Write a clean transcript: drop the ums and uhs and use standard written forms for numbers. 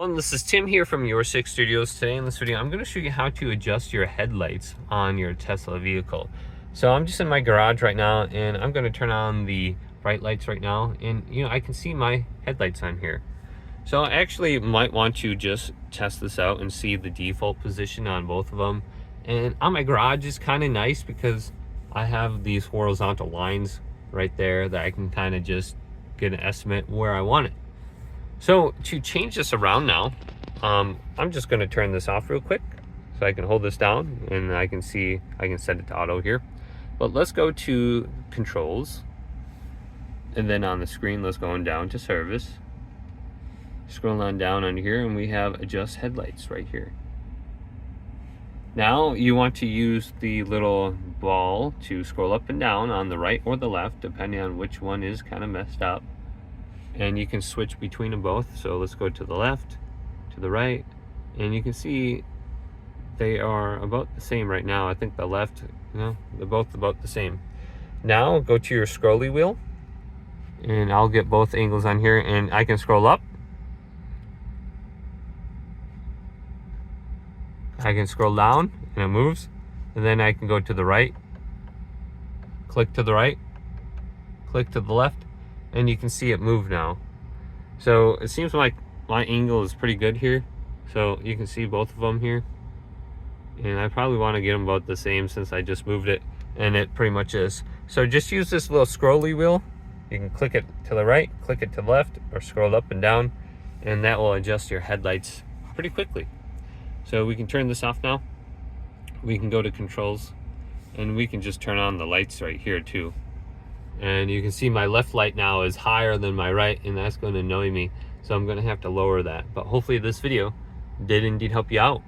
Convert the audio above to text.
Well, this is Tim here from Your Six Studios. Today in this video, I'm going to show you how to adjust your headlights on your Tesla vehicle. So I'm just in my garage right now, and I'm going to turn on the bright lights right now, and I can see my headlights on here. So I actually might want to just test this out and see the default position on both of them. And on my garage is kind of nice because I have these horizontal lines right there that I can kind of just get an estimate where I want it. So to change this around now, I'm just going to turn this off real quick so I can hold this down and I can set it to auto here. But let's go to controls, and then on the screen let's go on down to service, scroll on down under here, and we have adjust headlights right here. Now you want to use the little ball to scroll up and down on the right or the left depending on which one is kind of messed up. And you can switch between them both. So let's go to the left, to the right, and you can see they are about the same right now. I think the left, they're both about the same. Now go to your scrolly wheel, and I'll get both angles on here, and I can scroll up, I can scroll down, and it moves, and then I can go to the right, click to the right, click to the left, and you can see it move now. So it seems like my angle is pretty good here. So you can see both of them here. And I probably want to get them about the same since I just moved it, and it pretty much is. So just use this little scrolly wheel. You can click it to the right, click it to the left, or scroll up and down, and that will adjust your headlights pretty quickly. So we can turn this off now. We can go to controls, and we can just turn on the lights right here too. And you can see my left light now is higher than my right, and that's going to annoy me. So I'm going to have to lower that. But hopefully this video did indeed help you out.